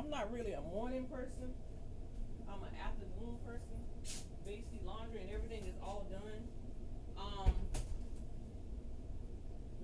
I'm not really a morning person. I'm an afternoon person. Basically, laundry and everything is all done. Um,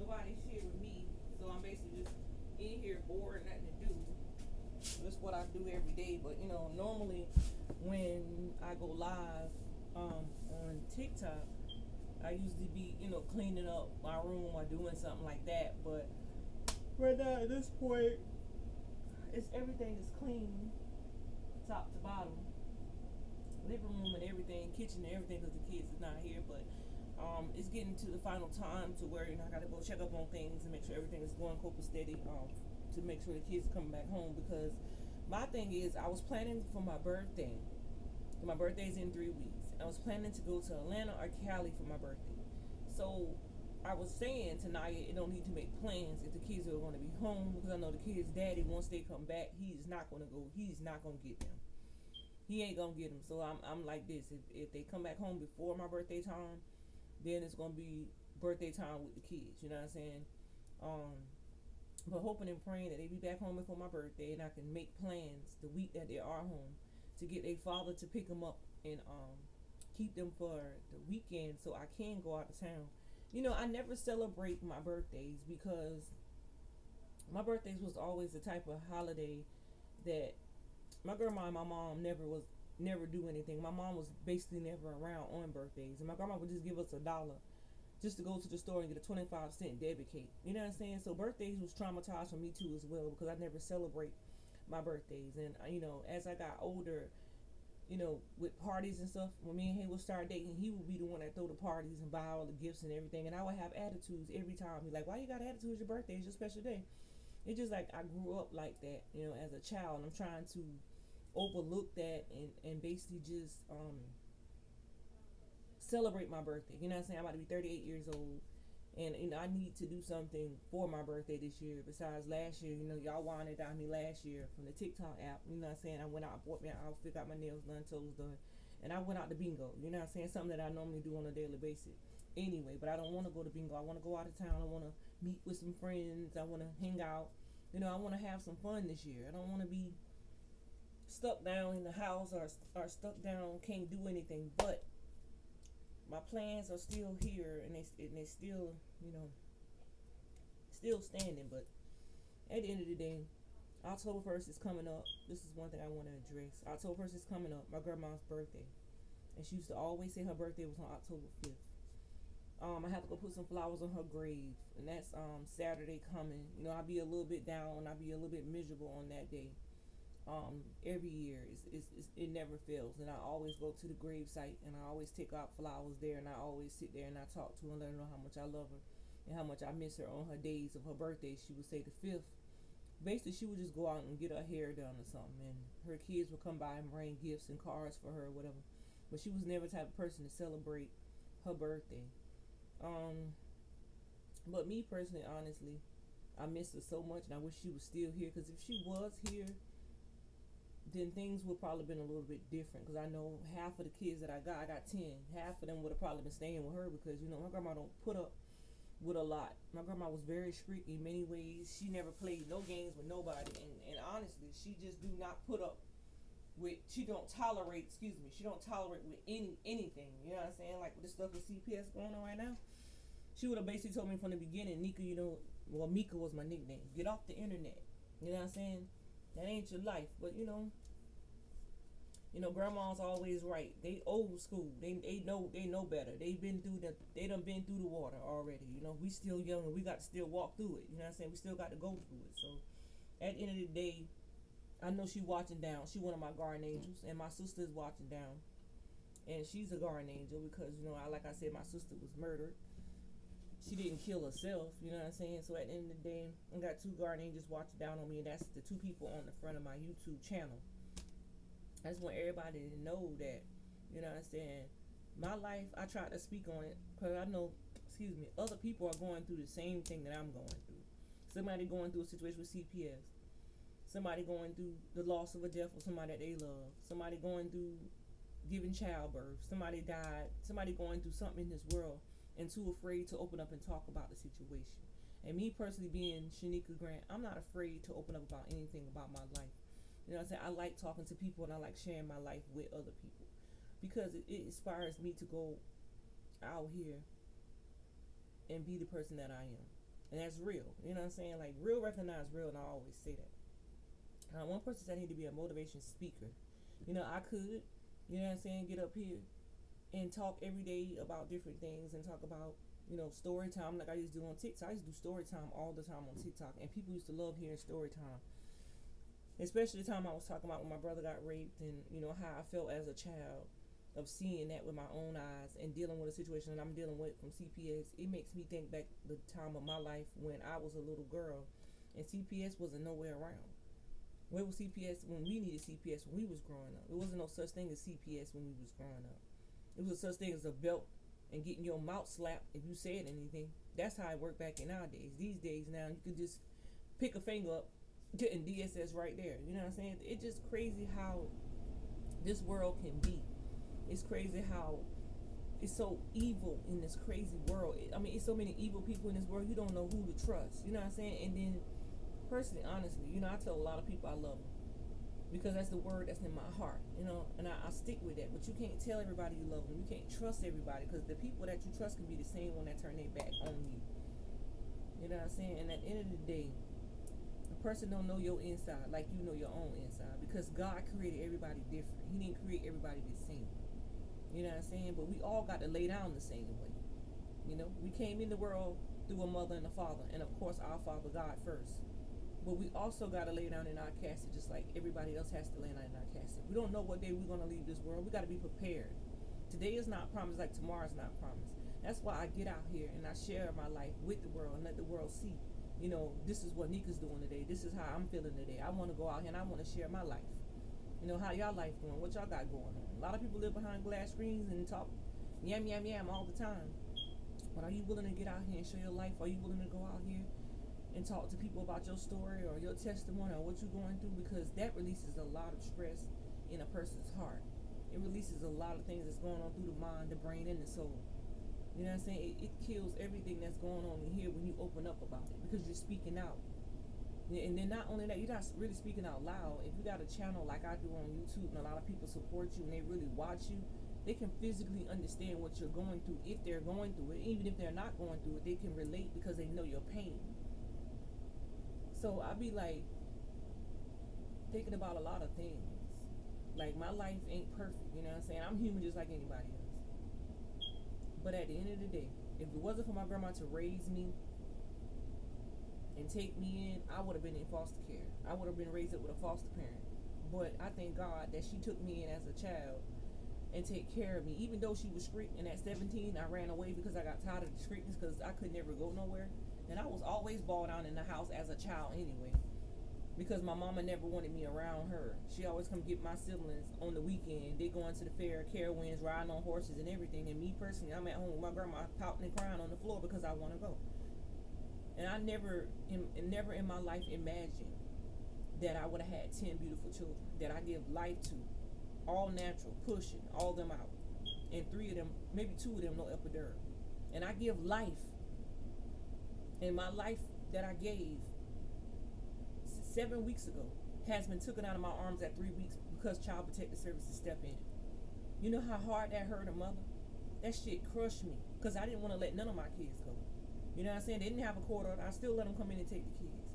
Nobody's here with me, so I'm basically just in here bored, nothing to do. That's what I do every day. But normally when I go live on TikTok, I usually be cleaning up my room or doing something like that. But right now at this point, it's everything is clean, top to bottom, living room and everything, kitchen and everything, because the kids is not here. But it's getting to the final time to where I gotta go check up on things and make sure everything is going copacetic. To make sure the kids are coming back home, because my thing is I was planning for my birthday. My birthday's in 3 weeks. I was planning to go to Atlanta or Cali for my birthday. So I was saying tonight it don't need to make plans if the kids are going to be home, because I know the kids' daddy, once they come back, he's not going to go. He's not going to get them. He ain't going to get them. So I'm like this. If they come back home before my birthday time, then it's going to be birthday time with the kids. You know what I'm saying? Um, but hoping and praying that they be back home before my birthday, and I can make plans the week that they are home to get their father to pick them up and keep them for the weekend so I can go out of town. I never celebrate my birthdays because my birthdays was always the type of holiday that my grandma and my mom never do anything. My mom was basically never around on birthdays, and my grandma would just give us $1 just to go to the store and get a 25-cent debit cake. You know what I'm saying? So birthdays was traumatized for me too as well, because I never celebrate my birthdays. And as I got older, with parties and stuff, when me and him would start dating, he would be the one that throw the parties and buy all the gifts and everything, and I would have attitudes every time. He's like, "Why you got attitude? It's your birthday. It's your special day." It's just like I grew up like that, as a child, and I'm trying to overlook that and basically just celebrate my birthday. You know what I'm saying? I'm about to be 38 years old, and I need to do something for my birthday this year. Besides last year, y'all wanted down me last year from the TikTok app. You know what I'm saying? I went out, bought me an outfit, got my nails done, toes done, and I went out to bingo. You know what I'm saying? Something that I normally do on a daily basis. Anyway, but I don't want to go to bingo. I want to go out of town. I want to meet with some friends. I want to hang out. I want to have some fun this year. I don't want to be stuck down in the house or stuck down, can't do anything. But my plans are still here, and they still still standing. But at the end of the day, October 1st is coming up. This is one thing I want to address. October 1st is coming up, my grandma's birthday, and she used to always say her birthday was on October 5th. I have to go put some flowers on her grave, and that's Saturday coming. I'll be a little bit down, I'll be a little bit miserable on that day. Every year it never fails, and I always go to the grave site, and I always take out flowers there, and I always sit there and I talk to her and let her know how much I love her and how much I miss her on her days of her birthday. She would say the 5th. Basically, she would just go out and get her hair done or something, and her kids would come by and bring gifts and cards for her or whatever. But she was never the type of person to celebrate her birthday. Um, but me personally, honestly, I miss her so much, and I wish she was still here. Because if she was here, then things would probably been a little bit different. Because I know half of the kids that I got 10. Half of them would have probably been staying with her, because my grandma don't put up with a lot. My grandma was very strict in many ways. She never played no games with nobody, and honestly, she just do not put up with. She don't tolerate. Excuse me. She don't tolerate with anything. You know what I'm saying? Like with the stuff with CPS going on right now. She would have basically told me from the beginning, Nika, well, Mika was my nickname. Get off the internet. You know what I'm saying? That ain't your life. But grandma's always right. They old school. They know better. They done been through the water already. We still young, and we got to still walk through it. You know what I'm saying? We still got to go through it. So at the end of the day, I know she watching down. She one of my guardian angels, and my sister is watching down. And she's a guardian angel because like I said, my sister was murdered. She didn't kill herself, you know what I'm saying? So at the end of the day, I got 2 guardian angels watching down on me, and that's the 2 people on the front of my YouTube channel. I just want everybody to know that, you know what I'm saying? My life, I try to speak on it because I know, other people are going through the same thing that I'm going through. Somebody going through a situation with CPS. Somebody going through the loss of a death of somebody that they love. Somebody going through giving childbirth. Somebody died. Somebody going through something in this world and too afraid to open up and talk about the situation. And me personally being Shanika Grant, I'm not afraid to open up about anything about my life. You know what I'm saying? I like talking to people and I like sharing my life with other people because it inspires me to go out here and be the person that I am. And that's real. You know what I'm saying? Like, real recognize real, and I always say that. One person said I need to be a motivation speaker. I could, you know what I'm saying, get up here and talk every day about different things and talk about, story time like I used to do on TikTok. I used to do story time all the time on TikTok, and people used to love hearing story time. Especially the time I was talking about when my brother got raped and, how I felt as a child of seeing that with my own eyes and dealing with a situation that I'm dealing with from CPS. It makes me think back the time of my life when I was a little girl and CPS wasn't nowhere around. Where was CPS when we needed CPS when we was growing up? It wasn't no such thing as CPS when we was growing up. It was a such thing as a belt and getting your mouth slapped if you said anything. That's how it worked back in our days. These days now, you can just pick a finger up, getting DSS right there. You know what I'm saying? It's just crazy how this world can be. It's crazy how it's so evil in this crazy world. It's so many evil people in this world. You don't know who to trust. You know what I'm saying? And then, personally, honestly, I tell a lot of people I love them because that's the word that's in my heart. And I stick with that. But you can't tell everybody you love them. You can't trust everybody because the people that you trust can be the same one that turn their back on you. You know what I'm saying? And at the end of the day, a person don't know your inside like you know your own inside because God created everybody different. He didn't create everybody the same. You know what I'm saying? But we all got to lay down the same way. We came in the world through a mother and a father, and of course our Father God first. But we also got to lay down in our casket just like everybody else has to lay down in our casket. We don't know what day we're going to leave this world. We got to be prepared. Today is not promised like tomorrow's not promised. That's why I get out here and I share my life with the world and let the world see, this is what Nika's doing today. This is how I'm feeling today. I want to go out here and I want to share my life. How y'all life going? What y'all got going on? A lot of people live behind glass screens and talk yam all the time. But are you willing to get out here and show your life? Are you willing to go out here and talk to people about your story or your testimony or what you're going through? Because that releases a lot of stress in a person's heart. It releases a lot of things that's going on through the mind, the brain, and the soul. You know what I'm saying? It kills everything that's going on in here when you open up about it because you're speaking out. And then not only that, you're not really speaking out loud. If you got a channel like I do on YouTube and a lot of people support you and they really watch you, they can physically understand what you're going through if they're going through it. Even if they're not going through it, they can relate because they know your pain. So I be like thinking about a lot of things. Like my life ain't perfect, you know what I'm saying? I'm human just like anybody else. But at the end of the day, if it wasn't for my grandma to raise me and take me in, I would have been in foster care. I would have been raised up with a foster parent. But I thank God that she took me in as a child and take care of me. Even though she was strict, and at 17, I ran away because I got tired of the strictness because I could never go nowhere. And I was always balled down in the house as a child anyway because my mama never wanted me around her. She always come get my siblings on the weekend. They going to the fair, caravans, riding on horses and everything. And me personally, I'm at home with my grandma pouting and crying on the floor because I want to go. And I never in my life imagined that I would have had 10 beautiful children that I give life to, all natural, pushing, all them out. And 3 of them, maybe 2 of them, no epidural. And I give life. And my life that I gave 7 weeks ago has been taken out of my arms at 3 weeks because Child Protective Services step in. You know how hard that hurt a mother? That shit crushed me because I didn't want to let none of my kids go. You know what I'm saying? They didn't have a court order. I still let them come in and take the kids.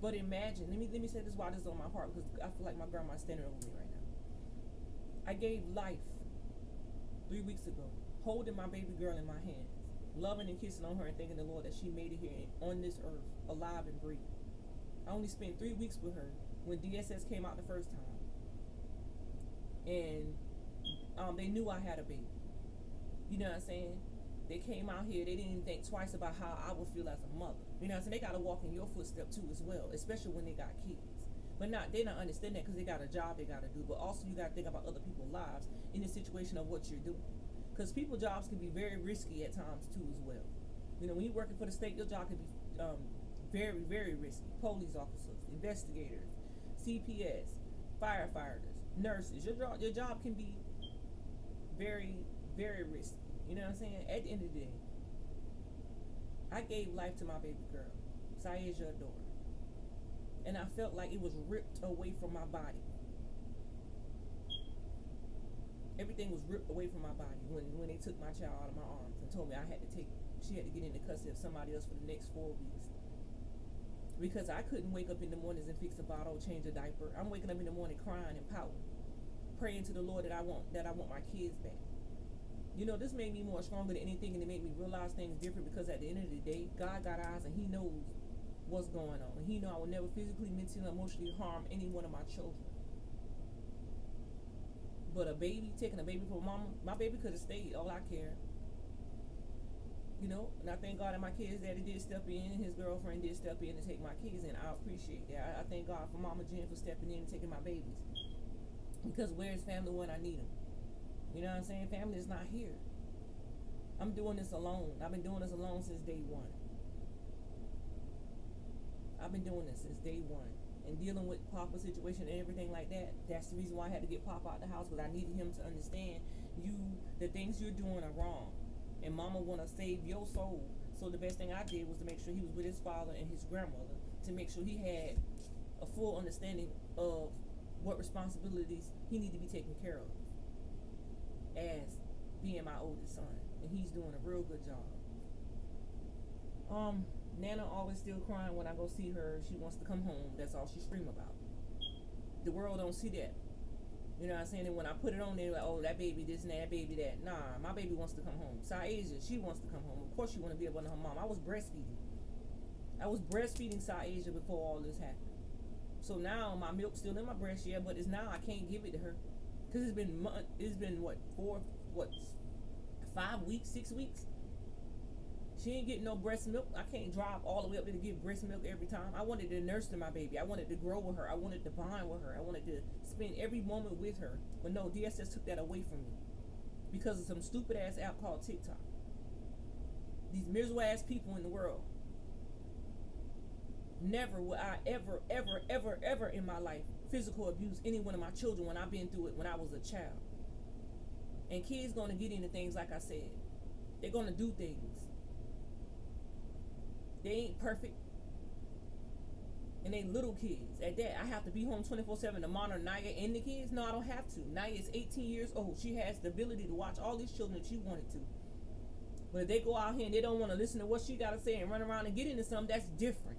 But imagine, let me say this while this is on my heart because I feel like my grandma's standing over me right now. I gave life 3 weeks ago, holding my baby girl in my hands, loving and kissing on her and thanking the Lord that she made it here on this earth, alive and breathing. I only spent 3 weeks with her when DSS came out the first time. And they knew I had a baby. You know what I'm saying? They came out here, they didn't even think twice about how I would feel as a mother. You know what I'm saying? They got to walk in your footsteps too as well, especially when they got kids. But they don't understand that because they got a job they got to do. But also you got to think about other people's lives in the situation of what you're doing. Because people's jobs can be very risky at times too as well. You know, when you're working for the state, your job can be very, very risky. Police officers, investigators, CPS, firefighters, nurses. Your job can be very, very risky. You know what I'm saying? At the end of the day, I gave life to my baby girl. Saya is your daughter. and I felt like it was ripped away from my body. Everything was ripped away from my body when they took my child out of my arms and told me she had to get into custody of somebody else for the next 4 weeks. Because I couldn't wake up in the mornings and fix a bottle, change a diaper. I'm waking up in the morning crying and pouting, praying to the Lord that I want my kids back. This made me more stronger than anything, and it made me realize things different, because at the end of the day, God got eyes and He knows what's going on. And He know I will never physically, mentally, emotionally harm any one of my children. But taking a baby from mama, my baby could have stayed. All I care. And I thank God that my kid's daddy did step in, and his girlfriend did step in to take my kids in. I appreciate that. I thank God for Mama Jen for stepping in and taking my babies. Because where's family when I need them? You know what I'm saying? Family is not here. I'm doing this alone. I've been doing this alone since day one. I've been doing this since day one. And dealing with Papa's situation and everything like that, that's the reason why I had to get Papa out the house, because I needed him to understand the things you're doing are wrong. And Mama want to save your soul. So the best thing I did was to make sure he was with his father and his grandmother, to make sure he had a full understanding of what responsibilities he needed to be taken care of as being my oldest son. And he's doing a real good job. Nana always still crying when I go see her. She wants to come home. That's all she scream about. The world don't see that. You know what I'm saying? And when I put it on there, like, oh, that baby this and that baby that. Nah, my baby wants to come home. Sa'Asia, she wants to come home. Of course she want to be up under her mom. I was breastfeeding Sa'Asia before all this happened. So now my milk's still in my breast, yeah, but it's now I can't give it to her. Because it's been 5 weeks, 6 weeks? She ain't getting no breast milk. I can't drive all the way up there to give breast milk every time. I wanted to nurse to my baby. I wanted to grow with her. I wanted to bond with her. I wanted to spend every moment with her. But no, DSS took that away from me because of some stupid ass app called TikTok. These miserable ass people in the world. Never will I ever in my life physical abuse any one of my children when I've been through it when I was a child. And kids gonna get into things, like I said. They're gonna do things. They ain't perfect. And they little kids. At that, I have to be home 24/7 to monitor Naya and the kids? No, I don't have to. Naya is 18 years old. She has the ability to watch all these children if she wanted to. But if they go out here and they don't want to listen to what she got to say and run around and get into something, that's different.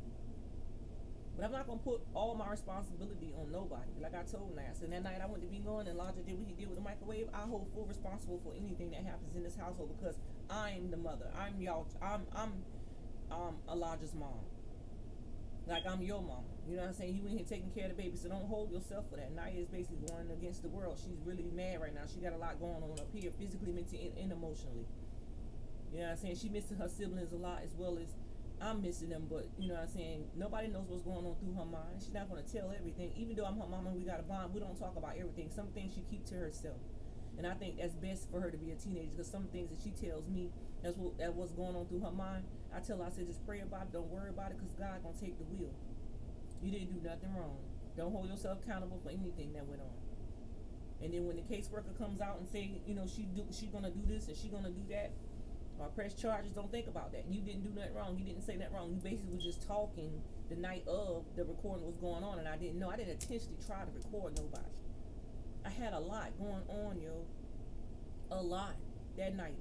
But I'm not going to put all my responsibility on nobody. Like I told Naya, so that night I went to be going and Lodger did what he did with the microwave. I hold full responsible for anything that happens in this household because I'm the mother. I'm Elijah's mom. Like I'm your mama. You know what I'm saying? You in here taking care of the baby, so don't hold yourself for that. Naya is basically going against the world. She's really mad right now. She got a lot going on up here, physically, mentally, and emotionally. You know what I'm saying? She misses her siblings a lot as well as I'm missing them, but you know what I'm saying? Nobody knows what's going on through her mind. She's not going to tell everything. Even though I'm her mama and we got a bond, we don't talk about everything. Some things she keeps to herself. And I think that's best for her to be a teenager because some things that she tells me, that's what's going on through her mind. I tell her, I said, just pray about it. Don't worry about it because God going to take the wheel. You didn't do nothing wrong. Don't hold yourself accountable for anything that went on. And then when the caseworker comes out and say, you know, she going to do this and she going to do that, or press charges, don't think about that. You didn't do nothing wrong. You didn't say nothing wrong. You basically was just talking the night of the recording was going on, and I didn't know. I didn't intentionally try to record nobody. I had a lot going on, yo. A lot that night.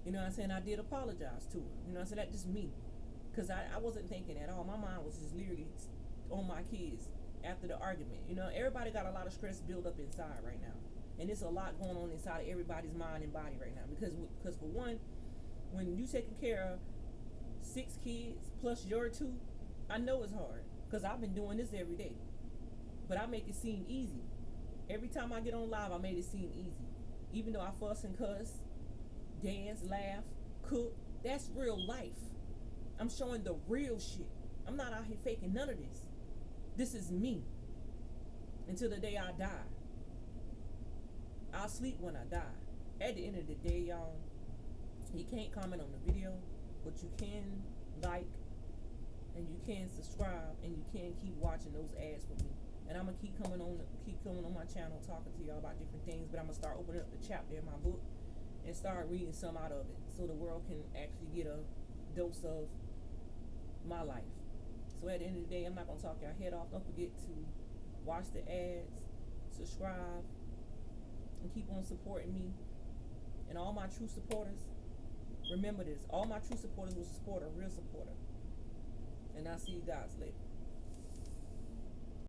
You know what I'm saying? I did apologize to her. You know what I'm saying? That's just me. Because I wasn't thinking at all. My mind was just literally on my kids after the argument. You know, everybody got a lot of stress built up inside right now. And there's a lot going on inside of everybody's mind and body right now. Because for one, when you taking care of 6 kids plus your 2, I know it's hard. Because I've been doing this every day. But I make it seem easy. Every time I get on live, I made it seem easy. Even though I fuss and cuss, dance, laugh, cook, that's real life. I'm showing the real shit. I'm not out here faking none of this. This is me. Until the day I die. I'll sleep when I die. At the end of the day, y'all, you can't comment on the video, but you can like, and you can subscribe, and you can keep watching those ads for me. And I'm gonna keep coming on my channel, talking to y'all about different things. But I'm gonna start opening up the chapter in my book and start reading some out of it, so the world can actually get a dose of my life. So at the end of the day, I'm not gonna talk your head off. Don't forget to watch the ads, subscribe, and keep on supporting me. And all my true supporters, remember this: all my true supporters will support a real supporter. And I'll see you guys later.